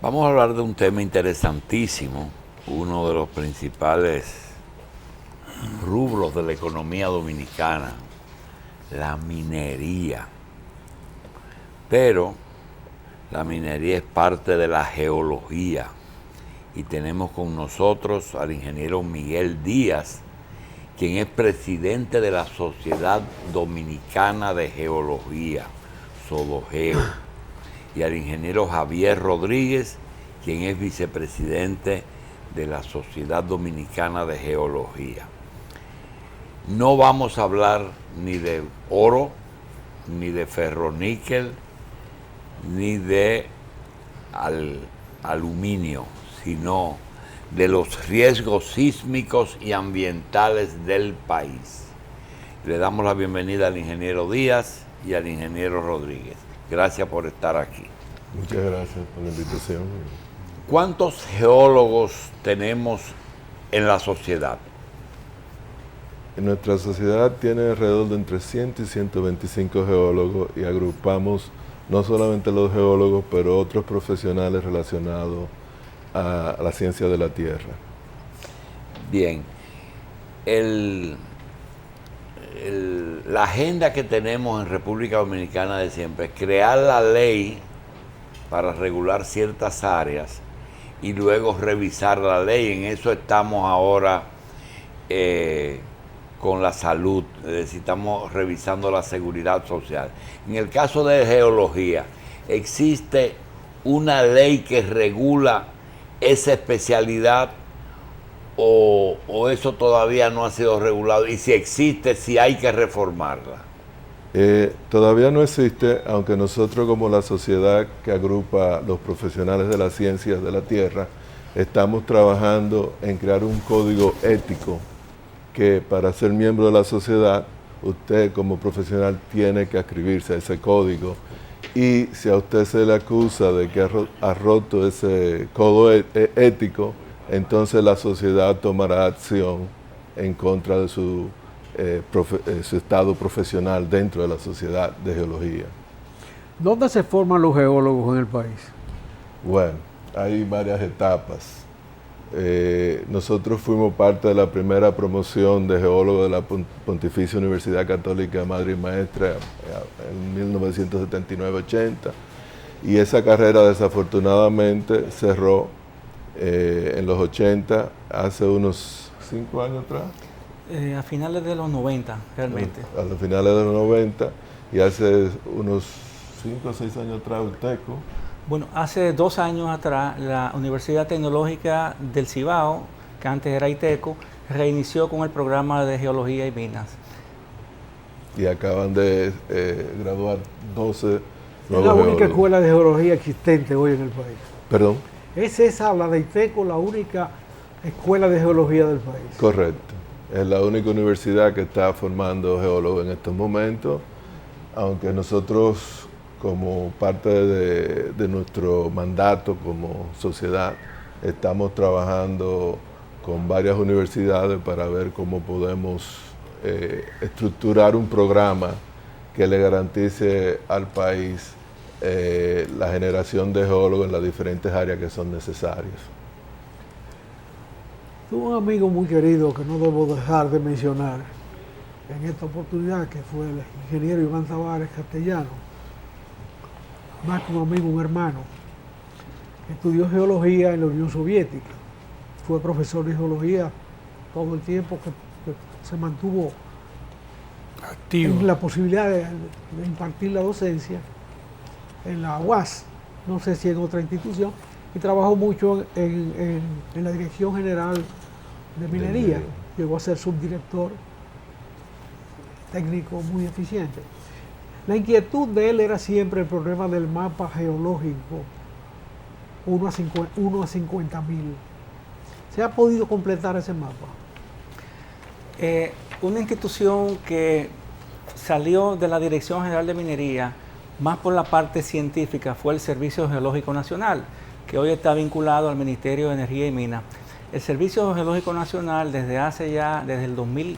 Vamos a hablar de un tema interesantísimo, uno de los principales rubros de la economía dominicana, la minería. Pero la minería es parte de la geología y tenemos con nosotros al ingeniero Miguel Díaz, quien es presidente de la Sociedad Dominicana de Geología, SODOGEO, y al ingeniero Javier Rodríguez, quien es vicepresidente de la Sociedad Dominicana de Geología. No vamos a hablar ni de oro, ni de ferroníquel, ni de aluminio, sino de los riesgos sísmicos y ambientales del país. Le damos la bienvenida al ingeniero Díaz y al ingeniero Rodríguez. Gracias por estar aquí. Muchas gracias por la invitación. ¿Cuántos geólogos tenemos en la sociedad? En nuestra sociedad tiene alrededor de entre 100 y 125 geólogos y agrupamos no solamente los geólogos, pero otros profesionales relacionados a la ciencia de la Tierra. Bien. La agenda que tenemos en República Dominicana de siempre es crear la ley para regular ciertas áreas y luego revisar la ley. En eso estamos ahora con la salud, es decir, estamos revisando la seguridad social. En el caso de geología, ¿existe una ley que regula esa especialidad o eso todavía no ha sido regulado? Y si existe, si hay que reformarla. Todavía no existe, aunque nosotros como la sociedad que agrupa los profesionales de las ciencias de la Tierra, estamos trabajando en crear un código ético que para ser miembro de la sociedad, usted como profesional tiene que adscribirse a ese código. Y si a usted se le acusa de que ha roto ese código ético, entonces la sociedad tomará acción en contra de su estado profesional dentro de la sociedad de geología. ¿Dónde se forman los geólogos en el país? Bueno, hay varias etapas. Nosotros fuimos parte de la primera promoción de geólogos de la Pontificia Universidad Católica Madre y Maestra en 1979-80 y esa carrera desafortunadamente cerró en los 80, hace unos 5 años atrás. A finales de los 90, realmente. A los finales de los 90 y hace unos 5 o 6 años atrás UTECO. Bueno, hace 2 años atrás la Universidad Tecnológica del Cibao, que antes era ITECO, reinició con el programa de Geología y Minas. Y acaban de graduar 12 nuevos Es la única geólogos. escuela de geología existente hoy en el país. ¿Perdón? ¿Es esa, la de ITECO, la única escuela de geología del país? Correcto. Es la única universidad que está formando geólogos en estos momentos, aunque nosotros, como parte de nuestro mandato como sociedad, estamos trabajando con varias universidades para ver cómo podemos estructurar un programa que le garantice al país la generación de geólogos en las diferentes áreas que son necesarias. Tuve un amigo muy querido que no debo dejar de mencionar en esta oportunidad, que fue el ingeniero Iván Tavares Castellano, más que un amigo, un hermano. Estudió geología en la Unión Soviética, fue profesor de geología todo el tiempo que se mantuvo activo en la posibilidad de impartir la docencia en la UAS, no sé si en otra institución, y trabajó mucho en la Dirección General de Minería. Llegó a ser subdirector técnico muy eficiente. La inquietud de él era siempre el problema del mapa geológico 1 a 50.000. ¿Se ha podido completar ese mapa? Una institución que salió de la Dirección General de Minería más por la parte científica fue el Servicio Geológico Nacional, que hoy está vinculado al Ministerio de Energía y Minas. El Servicio Geológico Nacional desde el 2000,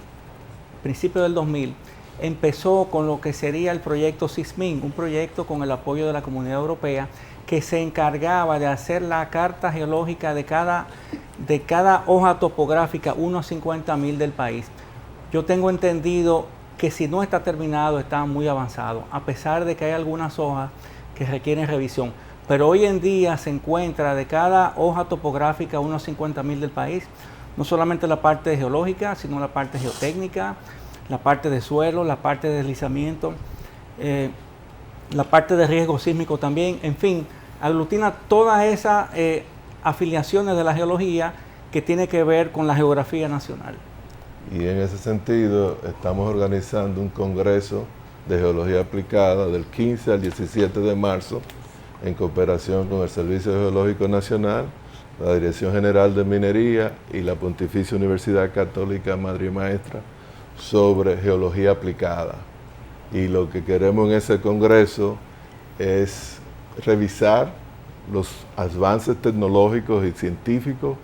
principio del 2000, empezó con lo que sería el proyecto SISMIN, un proyecto con el apoyo de la Comunidad Europea que se encargaba de hacer la carta geológica de cada hoja topográfica 1 a 50.000 del país. Yo tengo entendido que si no está terminado, está muy avanzado, a pesar de que hay algunas hojas que requieren revisión. Pero hoy en día se encuentra de cada hoja topográfica 1 a 50.000 del país, no solamente la parte geológica, sino la parte geotécnica, la parte de suelo, la parte de deslizamiento, la parte de riesgo sísmico también, en fin, aglutina todas esas afiliaciones de la geología que tiene que ver con la geografía nacional. Y en ese sentido estamos organizando un congreso de geología aplicada del 15 al 17 de marzo en cooperación con el Servicio Geológico Nacional, la Dirección General de Minería y la Pontificia Universidad Católica Madre y Maestra sobre geología aplicada. Y lo que queremos en ese congreso es revisar los avances tecnológicos y científicos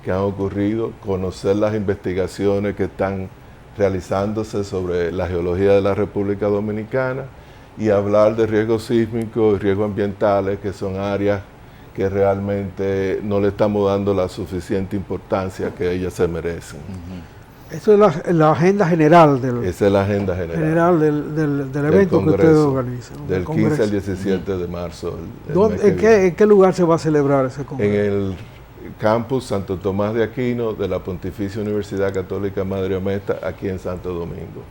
que han ocurrido, conocer las investigaciones que están realizándose sobre la geología de la República Dominicana y hablar de riesgos sísmicos y riesgos ambientales, que son áreas que realmente no le estamos dando la suficiente importancia que ellas se merecen. Eso es la agenda general del, Esa es la agenda general del evento que ustedes organizan. Del 15 al 17 de marzo. ¿En qué lugar se va a celebrar ese congreso? En el campus Santo Tomás de Aquino de la Pontificia Universidad Católica Madre y Maestra, aquí en Santo Domingo.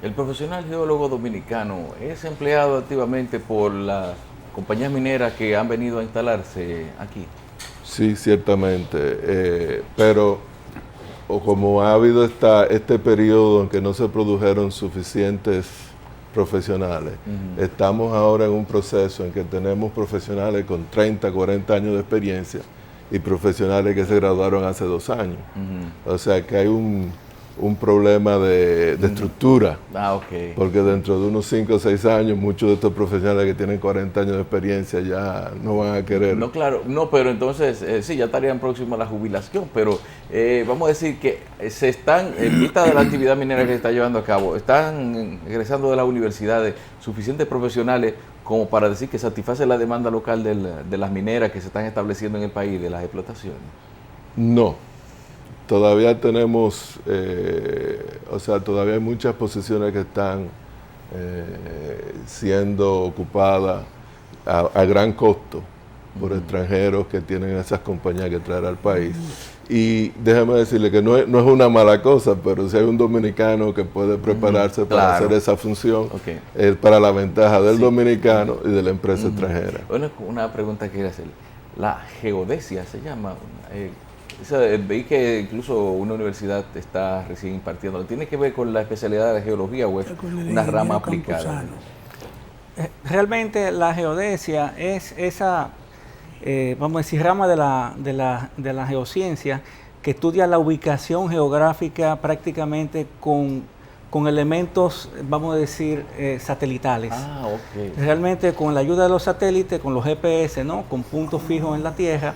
El profesional geólogo dominicano es empleado activamente por las compañías mineras que han venido a instalarse aquí. Sí, ciertamente, pero como ha habido este periodo en que no se produjeron suficientes profesionales, estamos ahora en un proceso en que tenemos profesionales con 30, 40 años de experiencia y profesionales que se graduaron hace 2 años. O sea que hay un problema de estructura, porque dentro de unos 5 o 6 años muchos de estos profesionales que tienen 40 años de experiencia ya no van a querer. No, claro, no, pero entonces sí, ya estarían próximos a la jubilación, pero vamos a decir que se están, en vista de la actividad minera que se está llevando a cabo, están egresando de las universidades suficientes profesionales como para decir que satisface la demanda local de las mineras que se están estableciendo en el país, de las explotaciones. No. Todavía tenemos, todavía hay muchas posiciones que están siendo ocupadas a gran costo por extranjeros que tienen esas compañías que traer al país. Y déjame decirle que no es una mala cosa, pero si hay un dominicano que puede prepararse para hacer esa función, es para la ventaja del dominicano y de la empresa extranjera. Bueno, una pregunta que quería hacer. La geodesia se llama... veí que incluso una universidad está recién impartiendo. ¿Tiene que ver con la especialidad de la geología o es una rama aplicada? Realmente la geodesia es esa, vamos a decir, rama de la geociencia que estudia la ubicación geográfica prácticamente con elementos, vamos a decir, satelitales. Realmente con la ayuda de los satélites, con los GPS, ¿no? Con puntos fijos en la Tierra,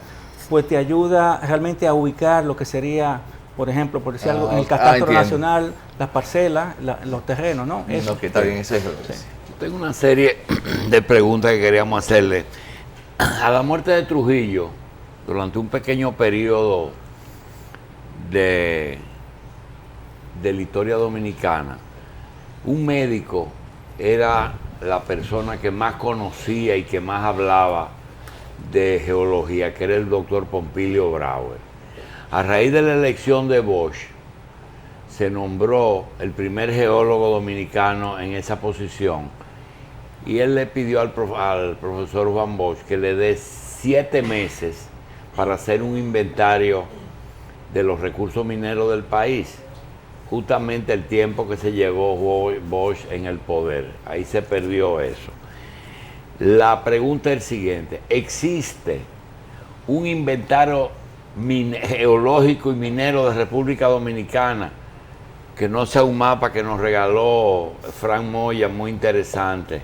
pues te ayuda realmente a ubicar lo que sería, por ejemplo, por decir algo, en el catastro nacional, las parcelas, los terrenos, ¿no? Eso. Está bien, ese es Tengo una serie de preguntas que queríamos hacerle. A la muerte de Trujillo, durante un pequeño periodo de la historia dominicana, un médico era la persona que más conocía y que más hablaba de geología, que era el doctor Pompilio Brauer. A raíz de la elección de Bosch, se nombró el primer geólogo dominicano en esa posición y él le pidió al profesor Juan Bosch que le dé 7 meses para hacer un inventario de los recursos mineros del país, justamente el tiempo que se llevó Bosch en el poder. Ahí se perdió eso. La pregunta es el siguiente: ¿existe un inventario geológico y minero de República Dominicana que no sea un mapa que nos regaló Frank Moya, muy interesante?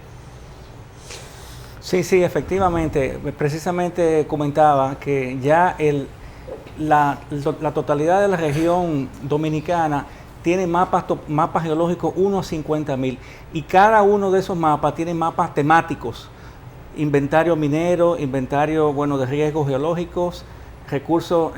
Sí, efectivamente. Precisamente comentaba que ya la totalidad de la región dominicana tiene mapas geológicos 1 a 50.000 y cada uno de esos mapas tiene mapas temáticos, inventario minero, inventario de riesgos geológicos, recursos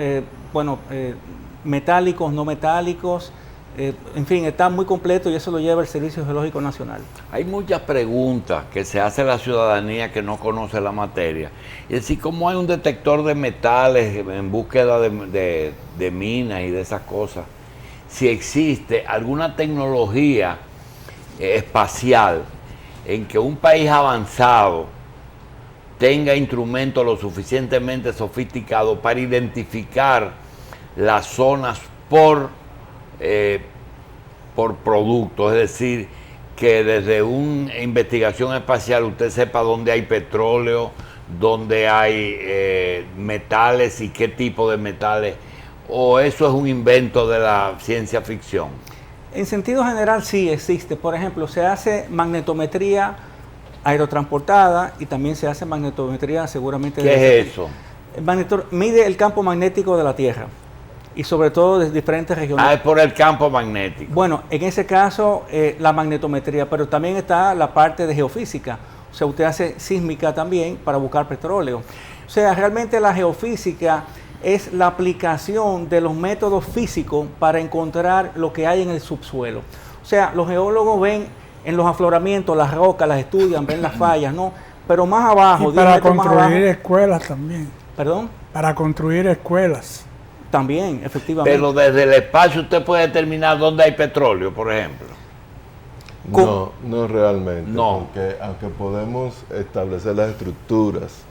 metálicos, no metálicos, en fin, está muy completo y eso lo lleva el Servicio Geológico Nacional. Hay muchas preguntas que se hace la ciudadanía que no conoce la materia. Es decir, ¿cómo hay un detector de metales en búsqueda de minas y de esas cosas? Si existe alguna tecnología espacial en que un país avanzado tenga instrumentos lo suficientemente sofisticados para identificar las zonas por producto, es decir, que desde una investigación espacial usted sepa dónde hay petróleo, dónde hay metales y qué tipo de metales, o eso es un invento de la ciencia ficción. En sentido general sí existe. Por ejemplo, se hace magnetometría aerotransportada y también se hace magnetometría seguramente... ¿Qué es eso? Mide el campo magnético de la Tierra y sobre todo de diferentes regiones. Es por el campo magnético. Bueno, en ese caso la magnetometría, pero también está la parte de geofísica. O sea, usted hace sísmica también para buscar petróleo. O sea, realmente la geofísica es la aplicación de los métodos físicos para encontrar lo que hay en el subsuelo. O sea, los geólogos ven en los afloramientos las rocas, las estudian, ven las fallas, ¿no? Pero más abajo... Y para construir escuelas también. ¿Perdón? Para construir escuelas. También, efectivamente. Pero desde el espacio usted puede determinar dónde hay petróleo, por ejemplo. No realmente. No. Porque aunque podemos establecer las estructuras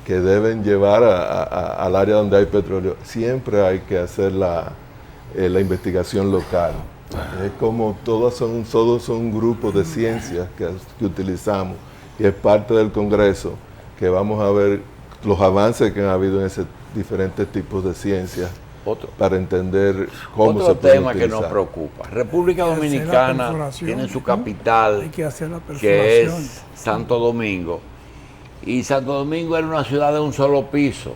que deben llevar al área donde hay petróleo, siempre hay que hacer la investigación local. Es como todos son grupos de ciencias que utilizamos y es parte del Congreso que vamos a ver los avances que han habido en ese diferentes tipos de ciencias para entender cómo se puede tema utilizar. que nos preocupa. República Dominicana tiene su capital, Hay que hacer la que es perforación. Santo Domingo. Y Santo Domingo era una ciudad de un solo piso.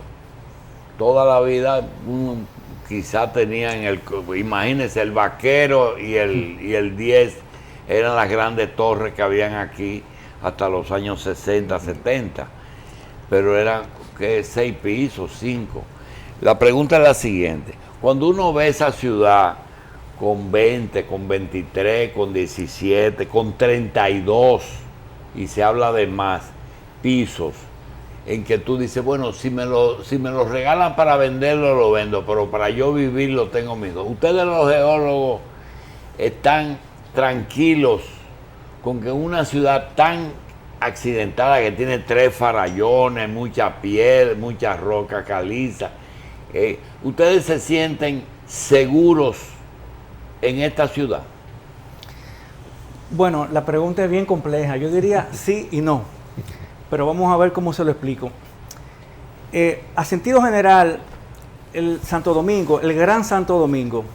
Toda la vida quizá tenían imagínense, el Vaquero y el 10 eran las grandes torres que habían aquí hasta los años 60, 70. Pero eran 6 pisos, 5. La pregunta es la siguiente. Cuando uno ve esa ciudad con 20, con 23, con 17, con 32, y se habla de más pisos, en que tú dices, bueno, si me lo regalan para venderlo, lo vendo, pero para yo vivirlo tengo miedo. Ustedes los geólogos están tranquilos con que una ciudad tan accidentada que tiene 3 farallones, mucha piedra, mucha roca caliza, ¿ustedes se sienten seguros en esta ciudad? Bueno, la pregunta es bien compleja. Yo diría sí y no, pero vamos a ver cómo se lo explico. A sentido general, el Santo Domingo, el Gran Santo Domingo,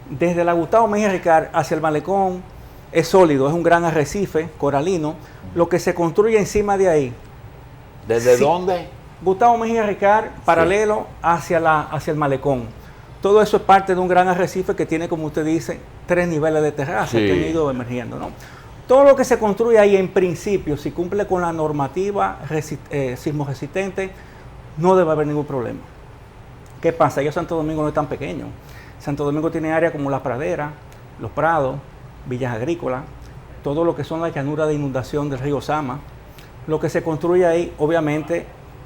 desde la Gustavo Mejía Ricard hacia el malecón, es sólido, es un gran arrecife coralino. Lo que se construye encima de ahí. ¿Desde dónde? Gustavo Mejía Ricard, paralelo hacia el malecón. Todo eso es parte de un gran arrecife que tiene, como usted dice, 3 niveles de terraza que han ido emergiendo, ¿no? Todo lo que se construye ahí, en principio, si cumple con la normativa sismo resistente, no debe haber ningún problema. ¿Qué pasa? Ya Santo Domingo no es tan pequeño. Santo Domingo tiene áreas como las praderas, los prados, villas agrícolas, todo lo que son las llanuras de inundación del río Sama. Lo que se construye ahí, obviamente,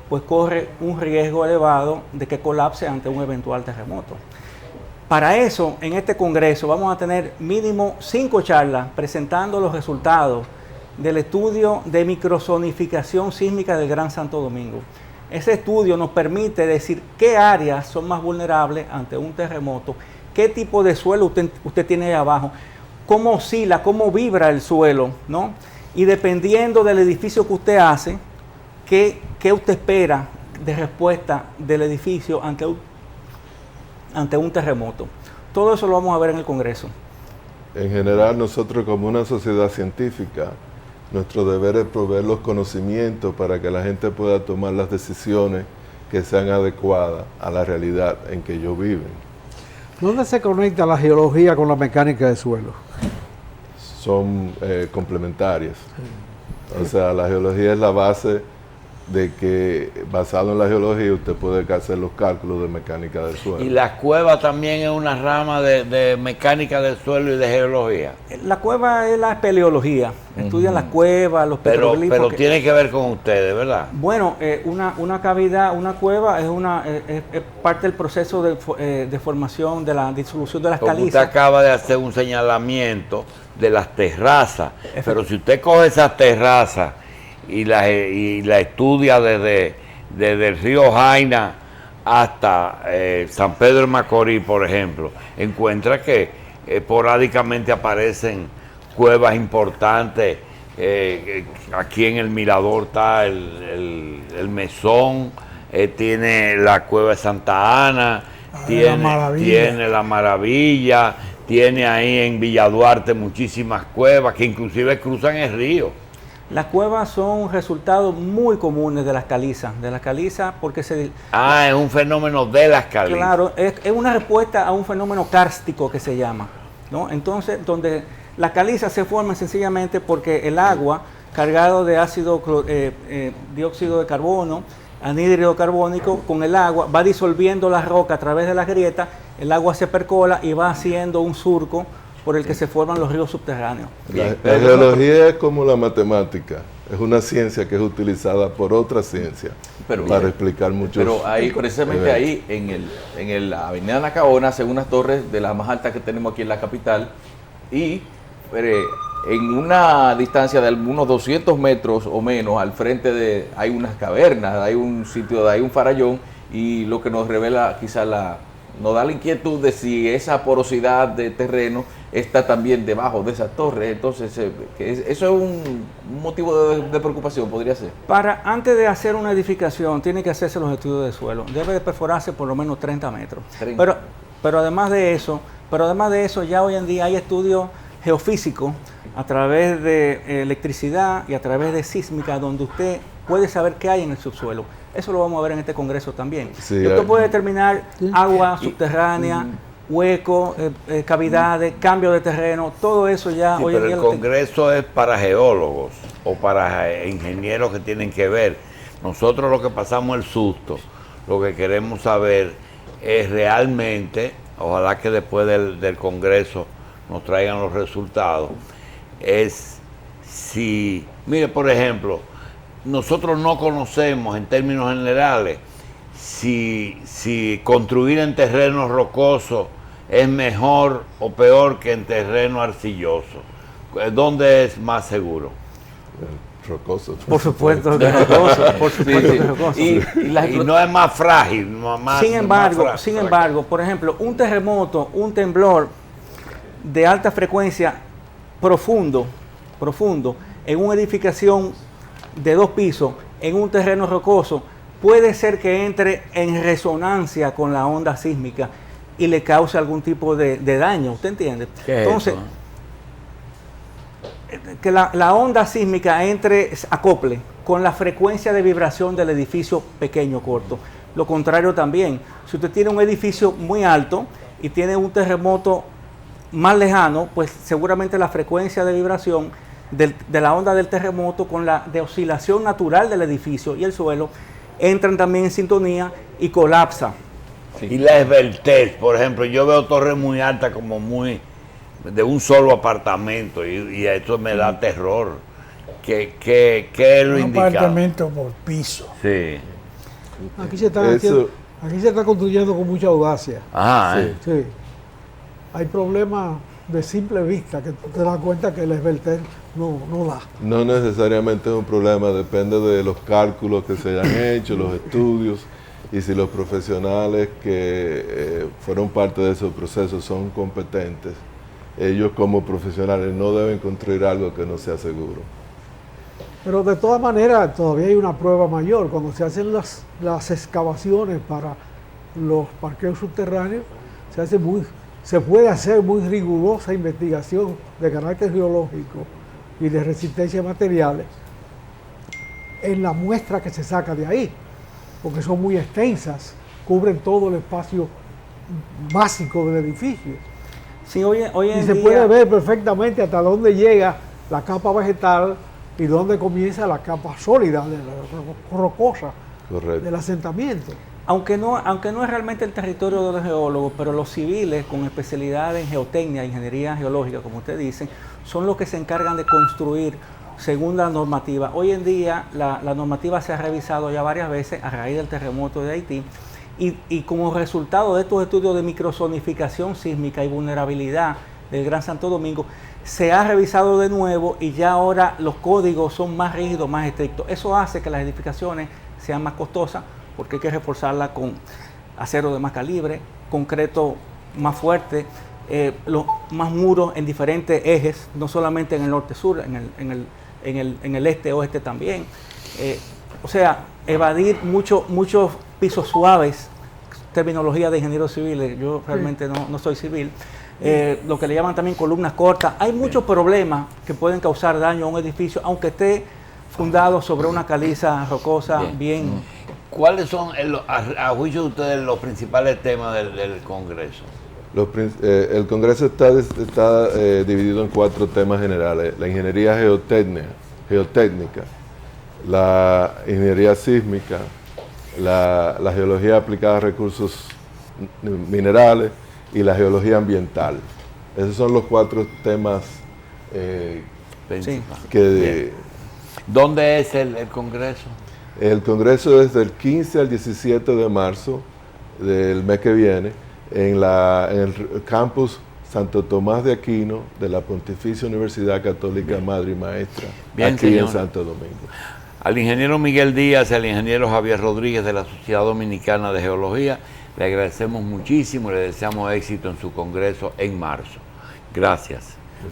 pues corre un riesgo elevado de que colapse ante un eventual terremoto. Para eso, en este congreso vamos a tener mínimo 5 charlas presentando los resultados del estudio de microzonificación sísmica del Gran Santo Domingo. Ese estudio nos permite decir qué áreas son más vulnerables ante un terremoto, qué tipo de suelo usted tiene ahí abajo, cómo oscila, cómo vibra el suelo, ¿no? Y dependiendo del edificio que usted hace, ¿qué usted espera de respuesta del edificio ante un terremoto? Todo eso lo vamos a ver en el Congreso. En general, nosotros como una sociedad científica, nuestro deber es proveer los conocimientos para que la gente pueda tomar las decisiones que sean adecuadas a la realidad en que ellos viven. ¿Dónde se conecta la geología con la mecánica de suelo? Son complementarias. O sea, la geología es la base de que, basado en la geología, usted puede hacer los cálculos de mecánica del suelo. Y la cueva también es una rama de mecánica del suelo y de geología. La cueva es la espeleología. Estudian las cuevas, los petroglifos. Pero tiene que ver con ustedes, ¿verdad? Bueno, una cavidad, una cueva es parte del proceso de formación de la disolución de las Como usted calizas. acaba de hacer un señalamiento de las terrazas, pero si usted coge esas terrazas y la estudia desde el río Jaina hasta San Pedro de Macorís, por ejemplo, encuentra que esporádicamente aparecen cuevas importantes. Aquí en el Mirador está el Mesón, tiene la cueva de Santa Ana, tiene la Maravilla, tiene ahí en Villa Duarte muchísimas cuevas que inclusive cruzan el río. Las cuevas son resultados muy comunes de las calizas, porque es un fenómeno de las calizas. Claro, es una respuesta a un fenómeno kárstico que se llama, ¿no? Entonces, donde las calizas se forman sencillamente porque el agua cargado de dióxido de carbono, anhídrido carbónico, con el agua va disolviendo la roca a través de las grietas, el agua se percola y va haciendo un surco por el que se forman los ríos subterráneos. La geología es como la matemática, es una ciencia que es utilizada por otra ciencia para explicar muchos. Pero ahí, precisamente ahí, en la avenida Nacaona, hacen unas torres de las más altas que tenemos aquí en la capital, y en una distancia de algunos 200 metros o menos, al frente hay unas cavernas, hay un sitio, hay un farallón, y lo que nos revela quizás nos da la inquietud de si esa porosidad de terreno está también debajo de esas torres. Entonces, eso es un motivo de preocupación, podría ser. Antes de hacer una edificación, tiene que hacerse los estudios de suelo. Debe de perforarse por lo menos 30 metros. 30. Pero además de eso, ya hoy en día hay estudios geofísicos a través de electricidad y a través de sísmica, donde usted puede saber qué hay en el subsuelo. Eso lo vamos a ver en este congreso también. Sí, y usted puede determinar agua subterránea, huecos, cavidades, cambio de terreno, todo eso ya sí, hoy en día. Pero el congreso es para geólogos o para ingenieros que tienen que ver. Nosotros lo que pasamos el susto, lo que queremos saber es realmente, ojalá que después del congreso nos traigan los resultados, es si, mire, por ejemplo, nosotros no conocemos en términos generales si construir en terrenos rocosos es mejor o peor que en terreno arcilloso. ¿Dónde es más seguro? Rocoso. Por supuesto que rocoso, por supuesto que rocoso. Y no es más frágil. Sin embargo, por ejemplo, un terremoto, un temblor de alta frecuencia profundo, en una edificación de 2 pisos, en un terreno rocoso, puede ser que entre en resonancia con la onda sísmica y le cause algún tipo de daño, ¿usted entiende? Entonces, que la onda sísmica acople con la frecuencia de vibración del edificio pequeño, corto. Lo contrario también, si usted tiene un edificio muy alto y tiene un terremoto más lejano, pues seguramente la frecuencia de vibración de la onda del terremoto con la de oscilación natural del edificio y el suelo entran también en sintonía y colapsa. Sí. Y la esbeltez, por ejemplo, yo veo torres muy altas como muy de un solo apartamento y eso me da terror. ¿Qué es lo indicado? Un apartamento por piso. Sí. Aquí se está construyendo con mucha audacia. Sí. Hay problemas de simple vista que tú te das cuenta que el esbeltez no da. No necesariamente es un problema, depende de los cálculos que se hayan hecho, los estudios, y si los profesionales que fueron parte de esos procesos son competentes. Ellos como profesionales no deben construir algo que no sea seguro. Pero de todas maneras todavía hay una prueba mayor. Cuando se hacen las excavaciones para los parqueos subterráneos, se puede hacer muy rigurosa investigación de carácter geológico y de resistencia a materiales en la muestra que se saca de ahí, porque son muy extensas, cubren todo el espacio básico del edificio. Sí, hoy Y en se día, puede ver perfectamente hasta dónde llega la capa vegetal y dónde comienza la capa sólida, de la rocosa Correcto. del asentamiento. aunque no es realmente el territorio de los geólogos, pero los civiles con especialidad en geotecnia, ingeniería geológica, como ustedes dicen, son los que se encargan de construir según la normativa. Hoy en día la normativa se ha revisado ya varias veces a raíz del terremoto de Haití y como resultado de estos estudios de microzonificación sísmica y vulnerabilidad del Gran Santo Domingo, se ha revisado de nuevo y ya ahora los códigos son más rígidos, más estrictos. Eso hace que las edificaciones sean más costosas porque hay que reforzarla con acero de más calibre, concreto más fuerte, más muros en diferentes ejes, no solamente en el norte-sur, en el este-oeste también. O sea, evadir muchos pisos suaves, terminología de ingenieros civiles, yo realmente no soy civil, lo que le llaman también columnas cortas. Hay muchos problemas que pueden causar daño a un edificio, aunque esté fundado sobre una caliza rocosa bien. ¿Cuáles son, a juicio de ustedes, los principales temas del Congreso? El Congreso está dividido en 4 temas generales: la ingeniería geotécnica, la ingeniería sísmica, la geología aplicada a recursos minerales y la geología ambiental. Esos son los 4 temas que... ¿Dónde es el Congreso? El Congreso es del 15 al 17 de marzo del mes que viene en el campus Santo Tomás de Aquino de la Pontificia Universidad Católica Madre y Maestra, aquí señor. en Santo Domingo. Al ingeniero Miguel Díaz y al ingeniero Javier Rodríguez de la Sociedad Dominicana de Geología, le agradecemos muchísimo y le deseamos éxito en su congreso en marzo. Gracias.